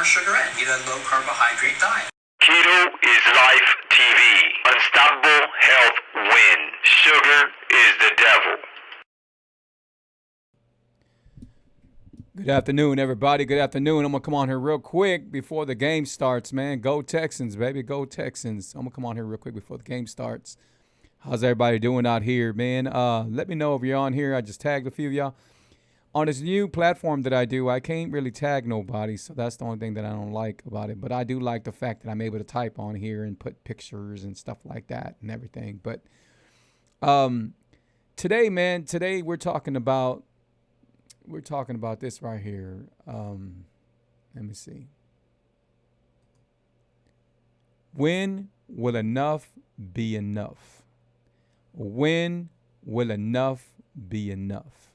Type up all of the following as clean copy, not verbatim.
more sugar in. Eat a low carbohydrate diet. Keto is Life TV. Unstoppable health win. Sugar is the devil. Good afternoon, everybody. Good afternoon. I'm going to come on here real quick before the game starts, man. Go Texans, baby. Go Texans. I'm going to come on here real quick before the game starts. How's everybody doing out here, man? Let me know if you're on here. I just tagged a few of y'all. On this new platform that I do, I can't really tag nobody, so that's the only thing that I don't like about it. But I do like the fact that I'm able to type on here and put pictures and stuff like that and everything. But today, man, we're talking about this right here. Let me see. When will enough be enough? When will enough be enough?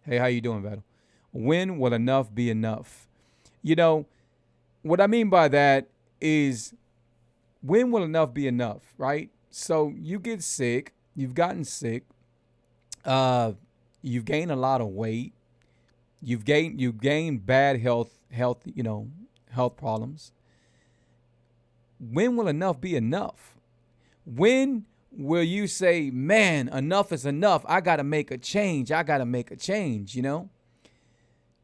Hey, how you doing, Vettel? When will enough be enough? You know, what I mean by that is when will enough be enough, right? So you get sick, you've gotten sick, you've gained a lot of weight, you've gained bad health problems. When will enough be enough? When will you say, man, enough is enough? I got to make a change. You know?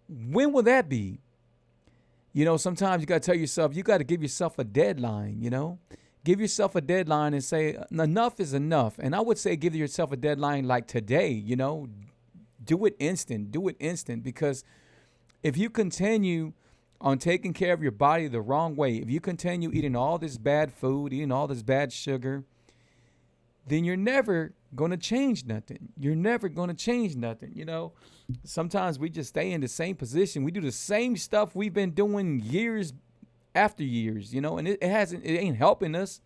When will that be? You know, sometimes you got to tell yourself, you got to give yourself a deadline, you know? Give yourself a deadline and say, enough is enough. And I would say give yourself a deadline like today, you know? Do it instant. Because if you continue on taking care of your body the wrong way, if you continue eating all this bad food, eating all this bad sugar, then you're never going to change nothing. You know, sometimes we just stay in the same position. We do the same stuff we've been doing years after years, you know, and it ain't helping us.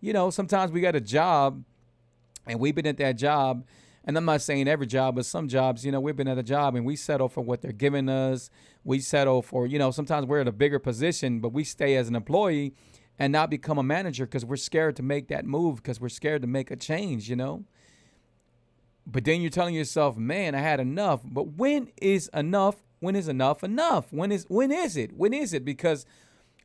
You know, sometimes we got a job and we've been at that job, and I'm not saying every job, but some jobs, you know, we've been at a job and we settle for what they're giving us. We settle for, you know, sometimes we're in a bigger position, but we stay as an employee and not become a manager because we're scared to make that move, because we're scared to make a change, you know. But then you're telling yourself, man, I had enough. But when is enough? When is enough enough? When is it? Because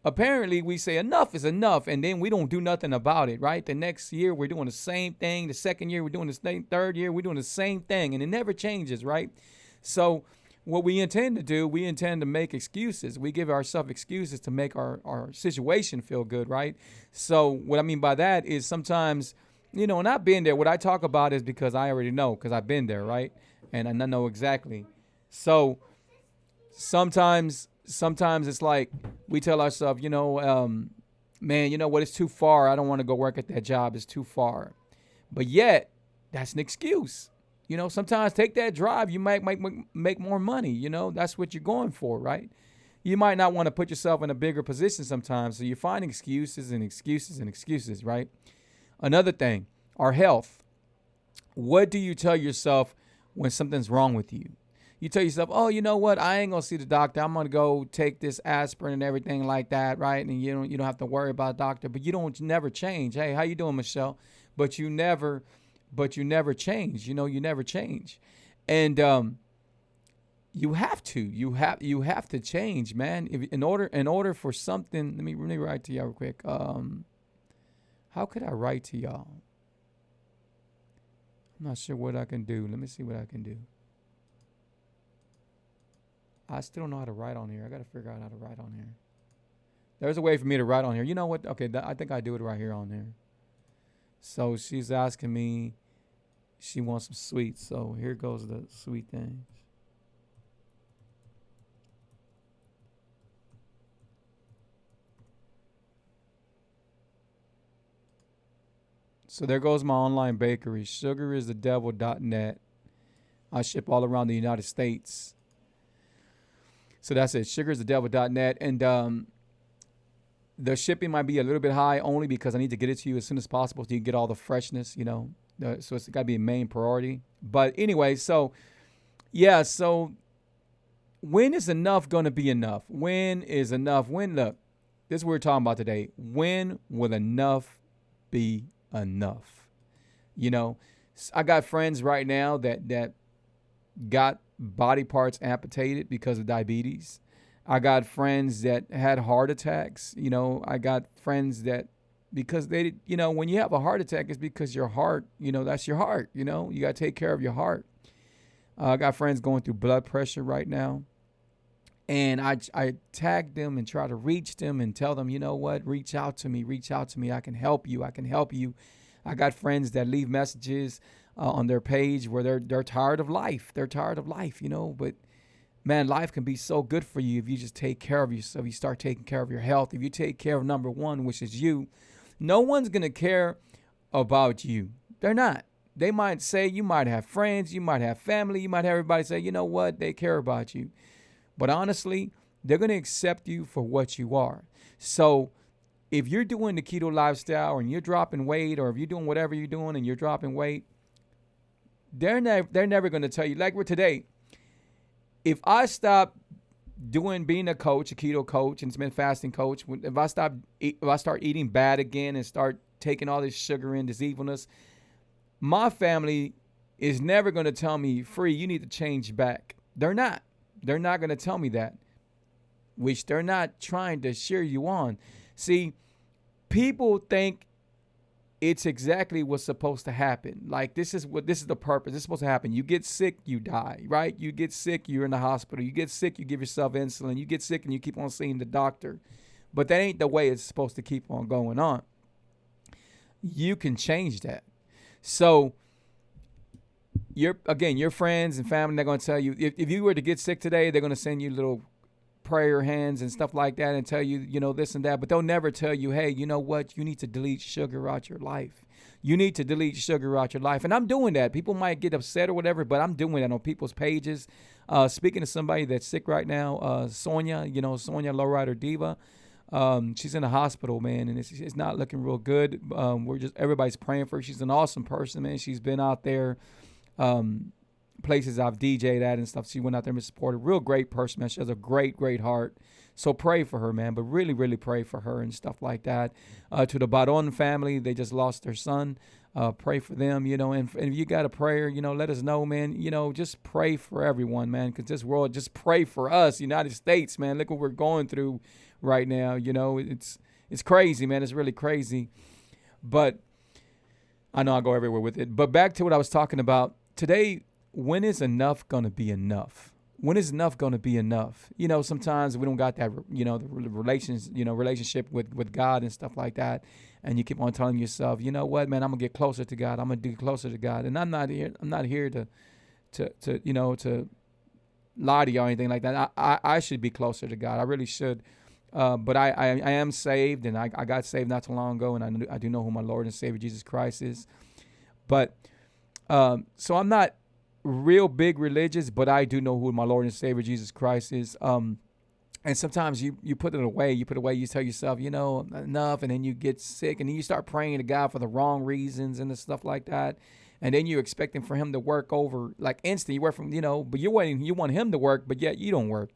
apparently we say enough is enough, and then we don't do nothing about it, right? The next year we're doing the same thing. The second year we're doing the same. Third year we're doing the same thing, and it never changes, right? So what we intend to do, we intend to make excuses. We give ourselves excuses to make our situation feel good, right? So what I mean by that is sometimes, you know, and I've been there. What I talk about is because I already know, because I've been there, right? And I know exactly. So sometimes it's like we tell ourselves, you know, man, you know what? It's too far. I don't want to go work at that job. It's too far. But yet, that's an excuse. You know, sometimes take that drive. You might make more money. You know, that's what you're going for, right? You might not want to put yourself in a bigger position sometimes. So you find excuses, right? Another thing, our health. What do you tell yourself when something's wrong with you? You tell yourself, oh, you know what? I ain't going to see the doctor. I'm going to go take this aspirin and everything like that, right? And you don't have to worry about doctor. But you don't never change. Hey, how you doing, Michelle? But you never change. You know, you never change. And you have to change, man. In order for something, let me write to y'all real quick. How could I write to y'all? I'm not sure what I can do. Let me see what I can do. I still don't know how to write on here. I got to figure out how to write on here. There's a way for me to write on here. You know what? Okay, I think I do it right here on there. So she's asking me, she wants some sweets. So here goes the sweet things. So there goes my online bakery, sugaristhedevil.net. I ship all around the United States. So that's it, sugaristhedevil.net. And the shipping might be a little bit high only because I need to get it to you as soon as possible so you can get all the freshness, you know. So it's got to be a main priority. But anyway, so, yeah, so when is enough going to be enough? When is enough? Look, this is what we're talking about today. When will enough be enough? You know, I got friends right now that got body parts amputated because of diabetes. I got friends that had heart attacks. You know, I got friends that because they, you know, when you have a heart attack, it's because your heart, you know, that's your heart. You know, you got to take care of your heart. I got friends going through blood pressure right now. And I tag them and try to reach them and tell them, you know what, reach out to me, I can help you, I got friends that leave messages on their page where they're tired of life, you know, but man, life can be so good for you if you just take care of yourself, you start taking care of your health, if you take care of number one, which is you. No one's going to care about you. They're not. They might say, you might have friends, you might have family, you might have everybody say, you know what, they care about you. But honestly, they're going to accept you for what you are. So if you're doing the keto lifestyle and you're dropping weight, or if you're doing whatever you're doing and you're dropping weight, they're never going to tell you. Like with today, if I stop being a coach, a keto coach, and intermittent fasting coach, if I start eating bad again and start taking all this sugar in, this evilness, my family is never going to tell me, Free, you need to change back. They're not. They're not going to tell me that, which they're not trying to cheer you on. See, people think it's exactly what's supposed to happen. Like this is the purpose. This is supposed to happen. You get sick, you die, right? You get sick, you're in the hospital. You get sick, you give yourself insulin. You get sick and you keep on seeing the doctor. But that ain't the way it's supposed to keep on going on. You can change that. So your friends and family, they're going to tell you, if you were to get sick today, they're going to send you little prayer hands and stuff like that and tell you, you know, this and that. But they'll never tell you, hey, you know what? You need to delete sugar out your life. You need to delete sugar out your life. And I'm doing that. People might get upset or whatever, but I'm doing that on people's pages. Speaking to somebody that's sick right now, Sonia, Sonia Lowrider Diva. She's in the hospital, man, and it's not looking real good. Everybody's praying for her. She's an awesome person, man. She's been out there, places I've DJ'd at and stuff. She went out there and supported. Real great person, man. She has a great, great heart. So pray for her, man. But really, really pray for her and stuff like that. To the Baron family, they just lost their son. Pray for them, and if you got a prayer, let us know, man. Just pray for everyone, man, because this world, just pray for us, United States, man. Look what we're going through right now. It's crazy, man. It's really crazy. But I know I go everywhere with it. But back to what I was talking about today. When is enough going to be enough? When is enough going to be enough? Sometimes we don't got that, the relationship with God and stuff like that. And you keep on telling yourself, you know what, man, I'm gonna get closer to God. I'm gonna get closer to God. And I'm not here to lie to you or anything like that. I should be closer to God. I really should. But I am saved, and I got saved not too long ago, and I do know who my Lord and Savior Jesus Christ is. But so I'm not real big religious, but I do know who my Lord and Savior Jesus Christ is. And sometimes you put it away. You tell yourself, enough, and then you get sick, and then you start praying to God for the wrong reasons and stuff like that. And then you're expecting for him to work over like instant. You work from, but you want him to work, but yet you don't work,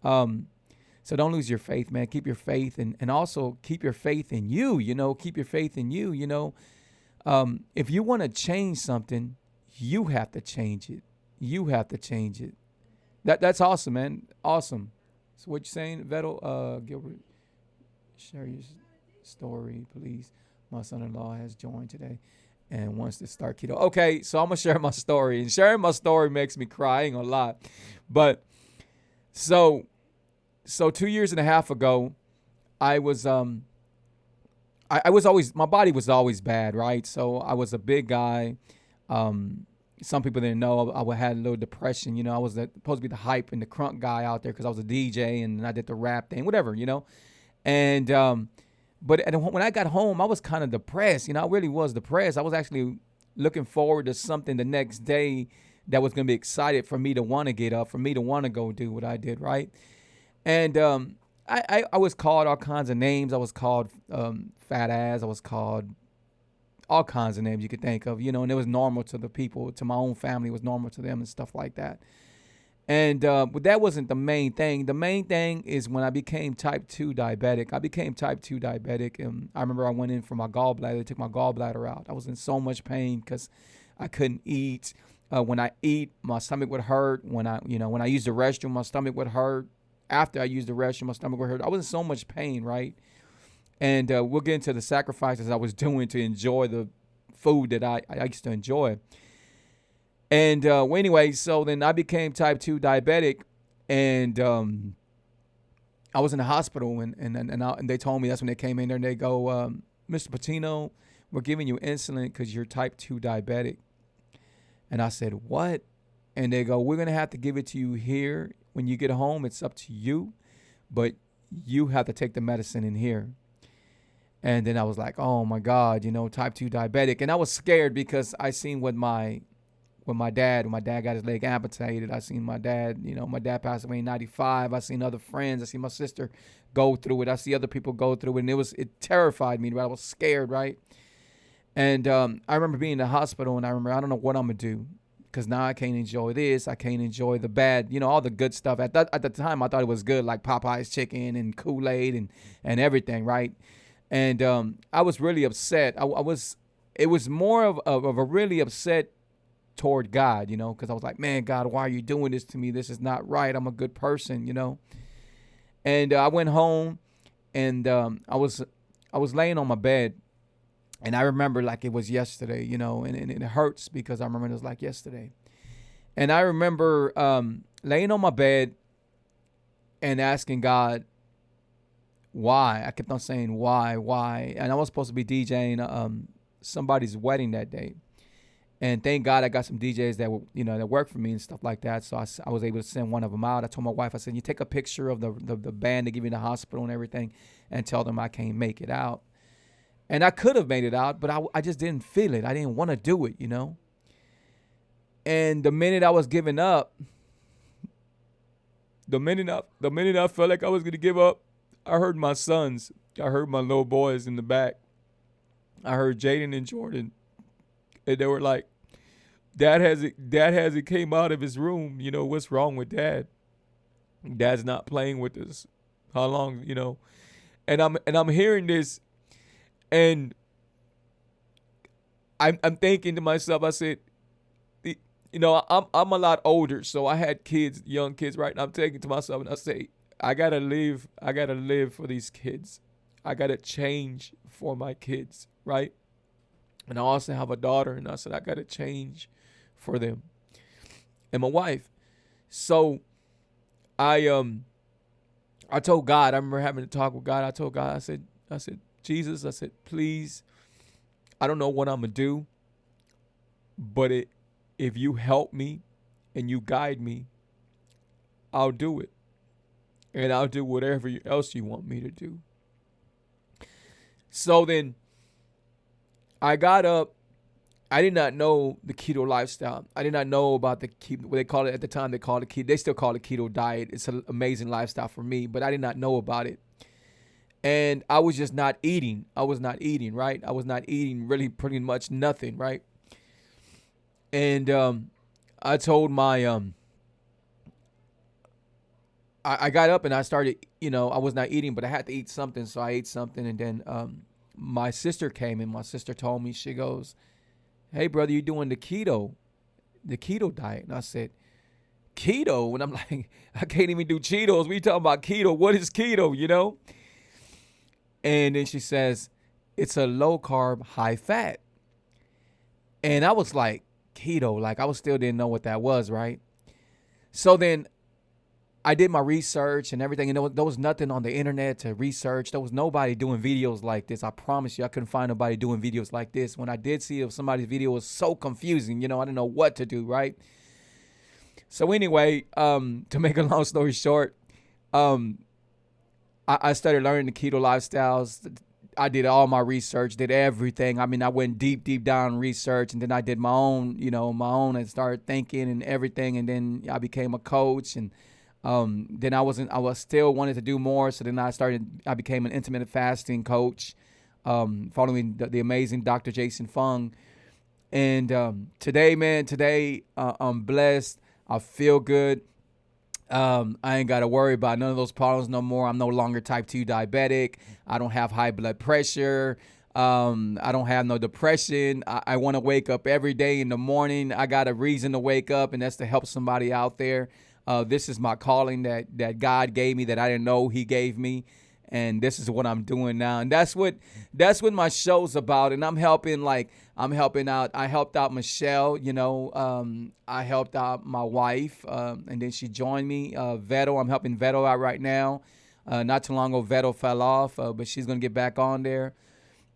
So don't lose your faith, man. Keep your faith, and also keep your faith in you, keep your faith in you, If you want to change something, you have to change it. You have to change it. That's awesome, man. Awesome. So what you saying, Vettel? Gilbert, share your story, please. My son-in-law has joined today and wants to start keto. Okay, so I'm gonna share my story, and sharing my story makes me cry. I ain't gonna lie, but so 2 years and a half ago, I was I was always, my body was always bad, right? So I was a big guy. Some people didn't know I had a little depression. I was supposed to be the hype and the crunk guy out there because I was a DJ and I did the rap thing, whatever, And but when I got home, I was kind of depressed. I really was depressed. I was actually looking forward to something the next day that was going to be excited for me to want to get up, for me to want to go do what I did, right? And I was called all kinds of names. I was called fat ass. I was called all kinds of names you could think of, and it was normal to the people, to my own family, it was normal to them and stuff like that. And but that wasn't the main thing. The main thing is when I became type 2 diabetic. I remember I went in for my gallbladder. They took my gallbladder out. I was in so much pain because I couldn't eat. When I eat, my stomach would hurt. When I use the restroom, my stomach would hurt. after I used the restroom, my stomach would hurt. I was in so much pain, right? And we'll get into the sacrifices I was doing to enjoy the food that I used to enjoy. And well, anyway, so then I became type 2 diabetic, and I was in the hospital, and they told me, that's when they came in there, and they go, Mr. Patino, we're giving you insulin because you're type 2 diabetic. And I said, what? And they go, we're going to have to give it to you here. When you get home, it's up to you, but you have to take the medicine in here. And then I was like, oh my God, type 2 diabetic. And I was scared because I seen when my dad got his leg amputated. I seen my dad, my dad passed away in 95. I seen other friends. I seen my sister go through it. I see other people go through it. And it terrified me, right? I was scared, right? And I remember being in the hospital, and I remember, I don't know what I'm going to do, because now I can't enjoy this. I can't enjoy the bad, all the good stuff. At the time, I thought it was good, like Popeye's chicken and Kool-Aid and everything, right? And I was really upset. It was more of a really upset toward God, because I was like, man, God, why are you doing this to me? This is not right. I'm a good person, And I went home, and I was laying on my bed, and I remember like it was yesterday, and it hurts because I remember it was like yesterday. And I remember laying on my bed and asking God, why? I kept on saying, why? And I was supposed to be DJing somebody's wedding that day. And thank God I got some DJs that were, that worked for me and stuff like that. So I was able to send one of them out. I told my wife, I said, you take a picture of the band they give me in the hospital and everything, and tell them I can't make it out. And I could have made it out, but I just didn't feel it. I didn't want to do it, And the minute I was giving up, the minute I felt like I was going to give up, I heard my sons. I heard my little boys in the back. I heard Jaden and Jordan. And they were like, Dad hasn't came out of his room. What's wrong with Dad? Dad's not playing with us. How long, And I'm hearing this, and I'm thinking to myself, I said, I'm a lot older, so I had kids, young kids, right? And I'm thinking to myself, and I say, I gotta live for these kids. I gotta change for my kids, right? And I also have a daughter, and I said, I gotta change for them. And my wife. So I told God, I remember having a talk with God. I told God, I said, Jesus, I said, please, I don't know what I'm gonna do, but if you help me and you guide me, I'll do it. And I'll do whatever else you want me to do. So then I got up. I did not know the keto lifestyle. I did not know about what they call it at the time. They called it keto. They still call it keto diet. It's an amazing lifestyle for me, but I did not know about it. And I was just not eating. I was not eating, right? I was not eating really pretty much nothing, right? And I told my I got up and I started, I was not eating, but I had to eat something. So I ate something. And then my sister came in. My sister told me, she goes, hey, brother, you're doing the keto diet. And I said, keto? And I'm like, I can't even do Cheetos. We talking about keto. What is keto, And then she says, it's a low carb, high fat. And I was like, keto, like I still didn't know what that was, right? So then I did my research and everything, and there was nothing on the internet to research. There was nobody doing videos like this. I promise you, I couldn't find nobody doing videos like this. When I did see if somebody's video was so confusing, I didn't know what to do, right? So anyway, to make a long story short, I started learning the keto lifestyles. I did all my research, did everything. I mean, I went deep down research, and then I did my own, and started thinking and everything. And then I became a coach, and then I was still wanted to do more. So then I became an intermittent fasting coach, following the amazing Dr. Jason Fung. And today, I'm blessed. I feel good. I ain't got to worry about none of those problems no more. I'm no longer type 2 diabetic. I don't have high blood pressure. I don't have no depression. I want to wake up every day in the morning. I got a reason to wake up, and that's to help somebody out there. This is my calling that God gave me that I didn't know He gave me, and this is what I'm doing now. And that's what my show's about. And I'm helping out. I helped out Michelle. I helped out my wife, and then she joined me. Vettel, I'm helping Vettel out right now. Not too long ago, Vettel fell off, but she's gonna get back on there.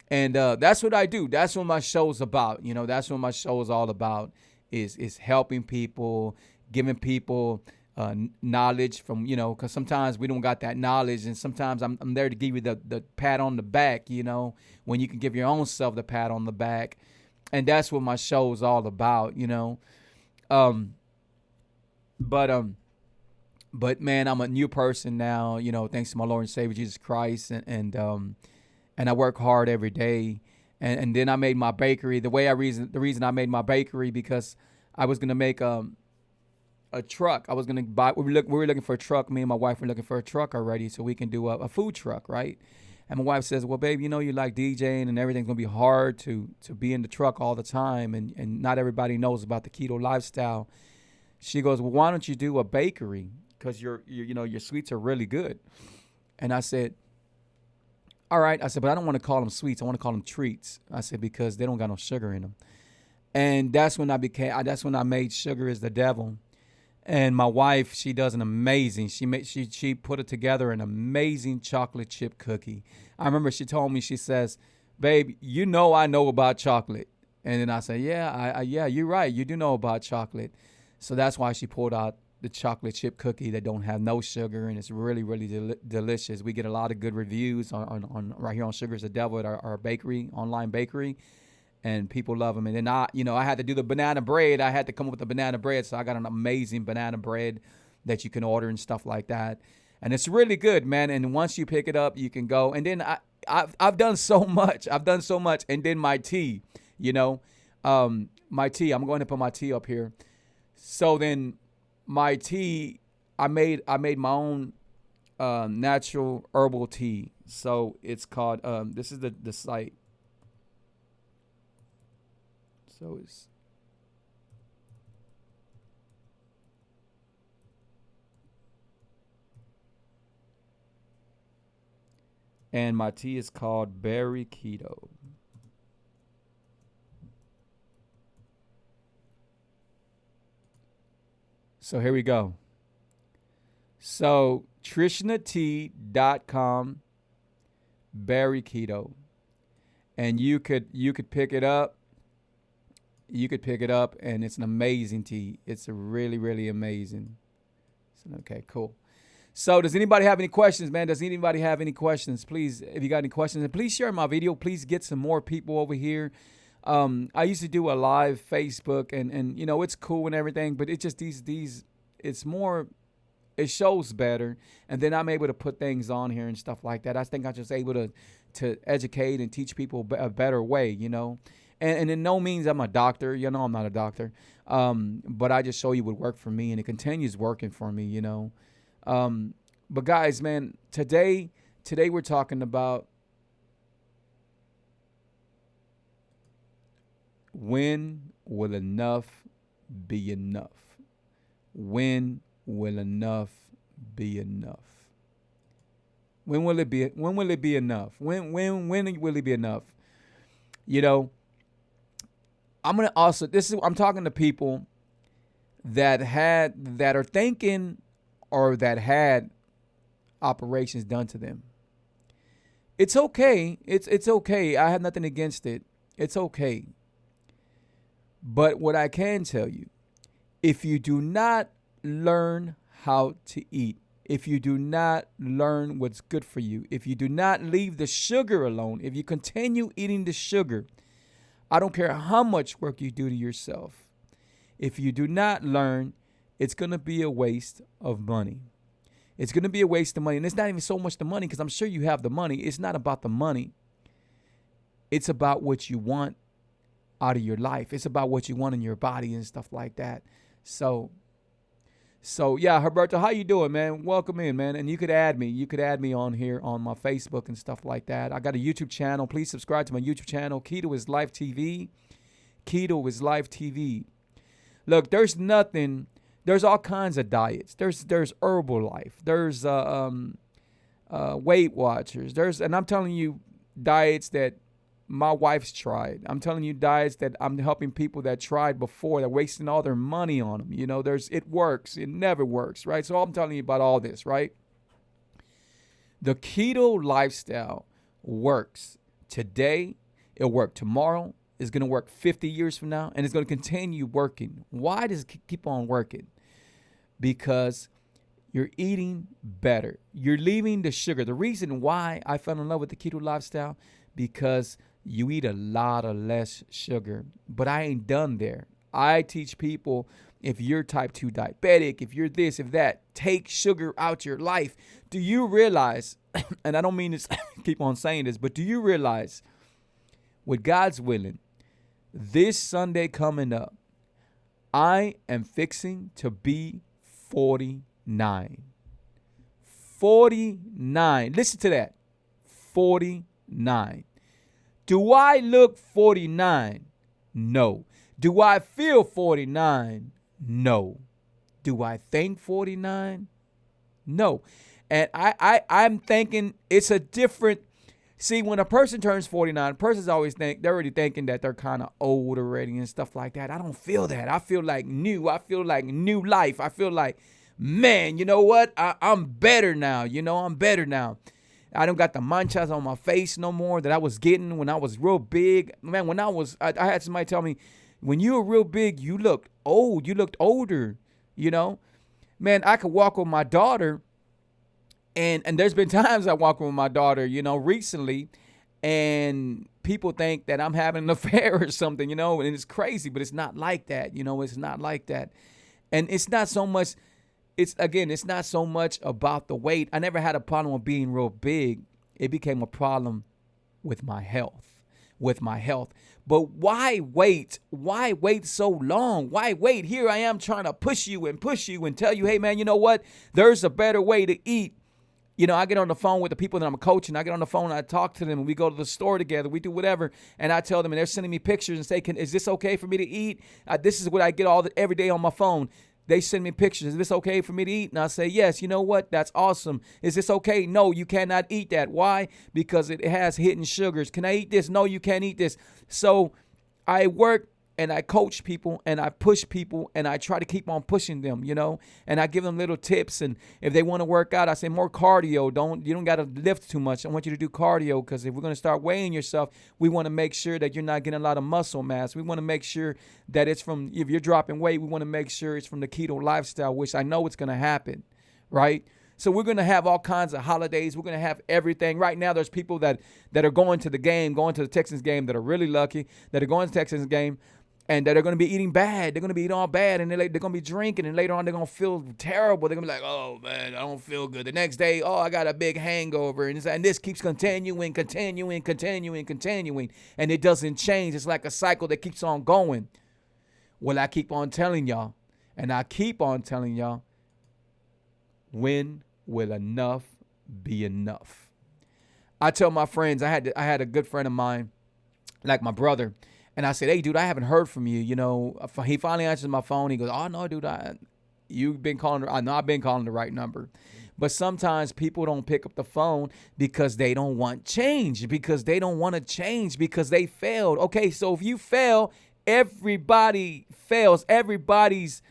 And that's what I do. That's what my show's about. That's what my show is all about. Is helping people, giving people knowledge from, because sometimes we don't got that knowledge, and sometimes I'm there to give you the pat on the back, when you can give your own self the pat on the back. And that's what my show is all about, But man, I'm a new person now, thanks to my Lord and Savior Jesus Christ, and I work hard every day. And then I made my bakery. The reason I made my bakery, because I was gonna make a truck. I was gonna buy. We were looking for a truck. Me and my wife were looking for a truck already, so we can do a food truck, right? And my wife says, "Well, babe, you like DJing, and everything's gonna be hard to be in the truck all the time, and not everybody knows about the keto lifestyle." She goes, "Well, why don't you do a bakery? Because your sweets are really good." And I said, "All right." I said, "But I don't want to call them sweets. I want to call them treats." I said, "Because they don't got no sugar in them." And that's when I made Sugar is the Devil. And my wife, she does an amazing. She put it together an amazing chocolate chip cookie. I remember she told me, she says, "Babe, I know about chocolate." And then I said, "Yeah, yeah, you're right. You do know about chocolate." So that's why she pulled out the chocolate chip cookie that don't have no sugar, and it's really, really delicious. We get a lot of good reviews on right here on Sugar is the Devil at our bakery, online bakery, and people love them. And then I had to do the banana bread. I had to come up with the banana bread, so I got an amazing banana bread that you can order and stuff like that. And it's really good, man. And once you pick it up, you can go. And then I've done so much. And then my tea, my tea. I'm going to put my tea up here. So then my tea, I made my own natural herbal tea. So it's called, this is the site. So and my tea is called Berry Keto. So here we go. So TrishnaTea.com, Berry Keto. And you could pick it up. You could pick it up, and it's an amazing tea. It's a really, really amazing. Okay, cool. So does anybody have any questions, man? Does anybody have any questions? Please, if you got any questions, and please share my video. Please get some more people over here. I used to do a live Facebook, and it's cool and everything, but it's just it's more, it shows better, and then I'm able to put things on here and stuff like that. I think I'm just able to educate and teach people a better way, And in no means I'm a doctor, I'm not a doctor, but I just show you what worked for me, and it continues working for me, But guys, man, today we're talking about when will enough be enough? When will enough be enough? When will it be enough? When will it be enough? I'm talking to people that are thinking or that had operations done to them. It's okay. It's okay. I have nothing against it. It's okay. But what I can tell you, if you do not learn how to eat, if you do not learn what's good for you, if you do not leave the sugar alone, if you continue eating the sugar, I don't care how much work you do to yourself. If you do not learn, it's going to be a waste of money. It's going to be a waste of money. And it's not even so much the money, because I'm sure you have the money. It's not about the money. It's about what you want out of your life. It's about what you want in your body and stuff like that. So yeah, Herberto, how you doing, man? Welcome in, man. And you could add me. You could add me on here on my Facebook and stuff like that. I got a YouTube channel. Please subscribe to my YouTube channel, Keto is Life TV. Keto is Life TV. Look, there's nothing There's all kinds of diets. There's Herbalife. There's Weight Watchers. And I'm telling you diets that my wife's tried. I'm telling you diets that I'm helping people that tried before. They're wasting all their money on them. It works. It never works, right? So I'm telling you about all this, right? The keto lifestyle works today. It'll work tomorrow. It's going to work 50 years from now, and it's going to continue working. Why does it keep on working? Because you're eating better. You're leaving the sugar. The reason why I fell in love with the keto lifestyle, because you eat a lot of less sugar. But I ain't done there. I teach people, if you're type 2 diabetic, if you're this, if that, take sugar out your life. Do you realize, and I don't mean to keep on saying this, but do you realize, with God's willing, this Sunday coming up, I am fixing to be 49. 49. Listen to that. 49. Do I look 49? No. Do I feel 49? No. Do I think 49? No. And I'm thinking it's a different. See, when a person turns 49, a person's always they're already thinking that they're kind of old already and stuff like that. I don't feel that. I feel like new. I feel like new life. I feel like, man, you know what? I'm better now. I'm better now. I don't got the manchas on my face no more that I was getting when I was real big. Man, when I had somebody tell me, when you were real big, you looked old. You looked older, Man, I could walk with my daughter, and there's been times I walk with my daughter, recently, and people think that I'm having an affair or something, and it's crazy, but it's not like that. It's not like that. And it's not so much. It's not so much about the weight. I never had a problem with being real big. It became a problem with my health. But why wait? Why wait so long? Why wait? Here I am trying to push you and tell you, hey, man, you know what? There's a better way to eat. I get on the phone with the people that I'm coaching. I get on the phone and I talk to them, and we go to the store together. We do whatever. And I tell them, and they're sending me pictures and say, is this okay for me to eat? This is what I get every day on my phone. They send me pictures. Is this okay for me to eat? And I say, yes. You know what? That's awesome. Is this okay? No, you cannot eat that. Why? Because it has hidden sugars. Can I eat this? No, you can't eat this. So I work and I coach people and I push people and I try to keep on pushing them, and I give them little tips. And if they want to work out, I say more cardio. You don't got to lift too much. I want you to do cardio, because if we're going to start weighing yourself, we want to make sure that you're not getting a lot of muscle mass. We want to make sure that if you're dropping weight, we want to make sure it's from the keto lifestyle, which I know it's going to happen, right? So we're going to have all kinds of holidays. We're going to have everything. Right now, there's people that are going to the Texans game, that are really lucky, that are going to the Texans game, and that are going to be eating bad. They're going to be eating all bad, and they're going to be drinking, and later on they're going to feel terrible. They're going to be like, oh, man, I don't feel good. The next day, I got a big hangover, and this keeps continuing, and it doesn't change. It's like a cycle that keeps on going. Well, I keep on telling y'all, when will enough be enough? I tell my friends, I had a good friend of mine, like my brother, and I said, hey, dude, I haven't heard from you. He finally answers my phone. He goes, oh, no, dude, you've been calling. I know I've been calling the right number. But sometimes people don't pick up the phone because they don't want change, because they don't want to change, because they failed. Okay, so if you fail, everybody fails. Everybody's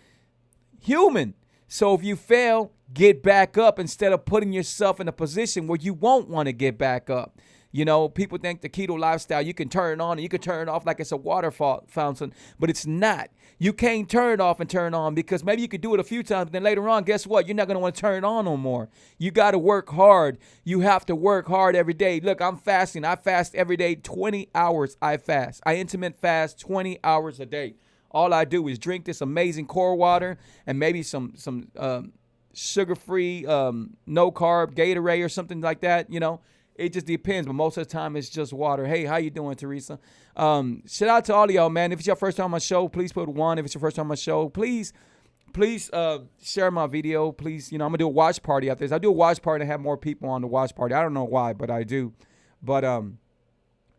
human. So if you fail, get back up instead of putting yourself in a position where you won't want to get back up. People think the keto lifestyle, you can turn it on and you can turn it off like it's a water fountain, but it's not. You can't turn it off and turn it on, because maybe you could do it a few times, but then later on, guess what? You're not going to want to turn it on no more. You got to work hard. You have to work hard every day. Look, I'm fasting. I fast every day, 20 hours I fast. I intermittent fast 20 hours a day. All I do is drink this amazing core water and maybe some sugar-free, no-carb Gatorade or something like that, It just depends, but most of the time it's just water. Hey, how you doing, Teresa? Shout out to all of y'all, man. If it's your first time on my show, please put 1. If it's your first time on my show, please share my video. Please, I'm going to do a watch party after this. I do a watch party and have more people on the watch party. I don't know why, but I do. But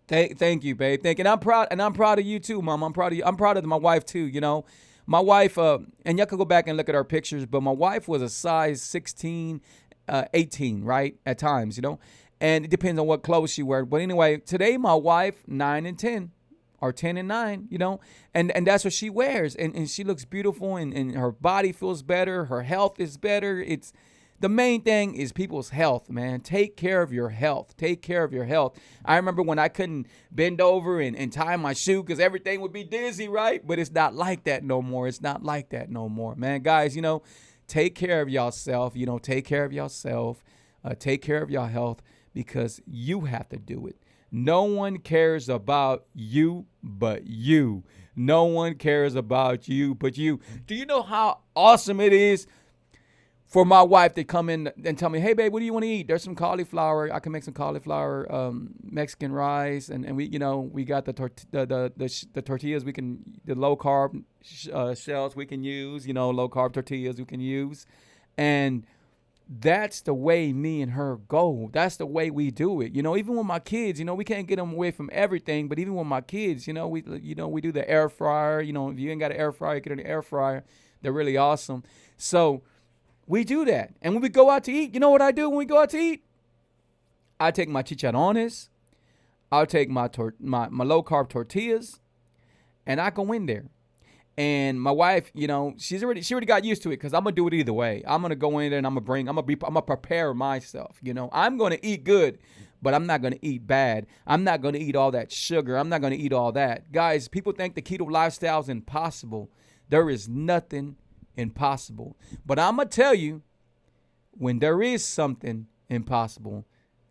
thank you, babe. And I'm proud of you too, Mom. I'm proud of you. I'm proud of my wife too, My wife, and y'all can go back and look at our pictures, but my wife was a size 16, 18, right? At times, you know, and it depends on what clothes she wears. But anyway, today my wife, 9 and 10. Or 10 and 9, you know, and that's what she wears. And she looks beautiful, and her body feels better. Her health is better. It's the main thing is people's health, man. Take care of your health. Take care of your health. I remember when I couldn't bend over and tie my shoe because everything would be dizzy, right? But it's not like that no more. It's not like that no more, man. Guys, you know, take care of yourself. You know, take care of yourself. Take care of your health because you have to do it. No one cares about you but you. No one cares about you but you. Do you know how awesome it is for my wife to come in and tell me, hey, babe, what do you want to eat? There's some cauliflower. I can make some cauliflower Mexican rice. And we, you know, we got the tortillas we can, the low carb shells we can use, you know, low carb tortillas we can use. And that's the way me and her go. That's the way we do it. You know, even with my kids, you know, we can't get them away from everything. But even with my kids, you know, we do the air fryer. You know, if you ain't got an air fryer, get an air fryer. They're really awesome. So we do that. And when we go out to eat, you know what I do when we go out to eat? I take my chicharrones. I'll take my low carb tortillas, and I go in there. And my wife, you know, she already got used to it because I'm gonna do it either way. I'm gonna go in there and I'm gonna prepare myself. You know, I'm gonna eat good, but I'm not gonna eat bad. I'm not gonna eat all that sugar. I'm not gonna eat all that. Guys, people think the keto lifestyle is impossible. There is nothing impossible. But I'm gonna tell you, when there is something impossible,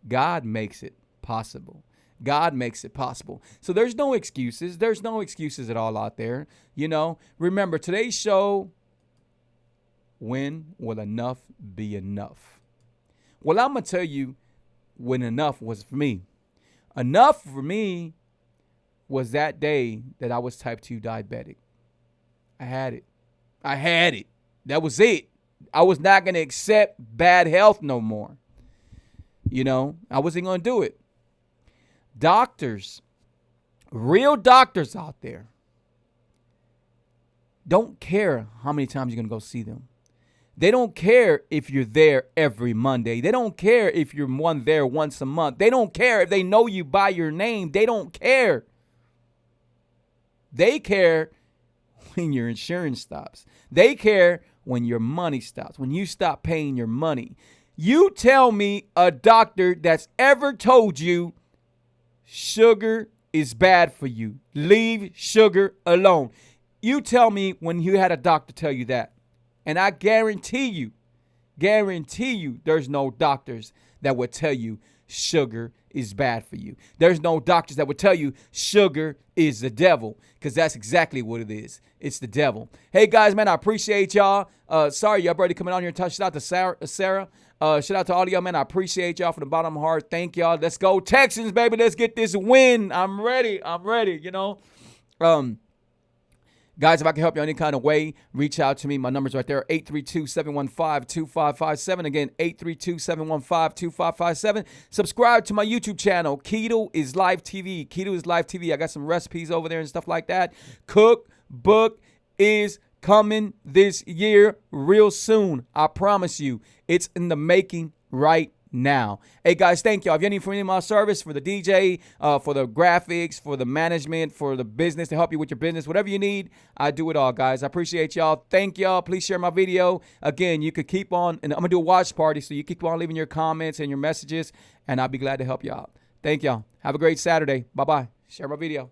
God makes it possible. God makes it possible. So there's no excuses. There's no excuses at all out there. You know, remember today's show, when will enough be enough? Well, I'm going to tell you when enough was for me. Enough for me was that day that I was type 2 diabetic. I had it. That was it. I was not going to accept bad health no more. You know, I wasn't going to do it. Doctors, real doctors out there, don't care how many times you're going to go see them. They don't care if you're there every Monday. They don't care if you're there once a month. They don't care if they know you by your name. They don't care. They care when your insurance stops. They care when your money stops, when you stop paying your money. You tell me a doctor that's ever told you sugar is bad for you. Leave sugar alone. You tell me when you had a doctor tell you that. And I guarantee you, there's no doctors that would tell you sugar is bad for you. There's no doctors that would tell you sugar is the devil, because that's exactly what it is. It's the devil. Hey, guys, man, I appreciate y'all. Sorry, y'all already coming on here. Shout out to Sarah. Shout out to all of y'all, man. I appreciate y'all from the bottom of my heart. Thank y'all. Let's go Texans, baby. Let's get this win. I'm ready, you know. Guys, if I can help you any kind of way, reach out to me. My number's right there, 832-715-2557. Again, 832-715-2557. Subscribe to my YouTube channel, Keto is Life TV. Keto is Life TV. I got some recipes over there and stuff like that. Cookbook is coming this year real soon. I promise you. It's in the making right now. Hey, guys, thank y'all. If you need for any of my service, for the DJ, for the graphics, for the management, for the business, to help you with your business, whatever you need, I do it all, guys. I appreciate y'all. Thank y'all. Please share my video. Again, you could keep on, and I'm going to do a watch party, so you keep on leaving your comments and your messages, and I'll be glad to help you out. Thank y'all. Have a great Saturday. Bye-bye. Share my video.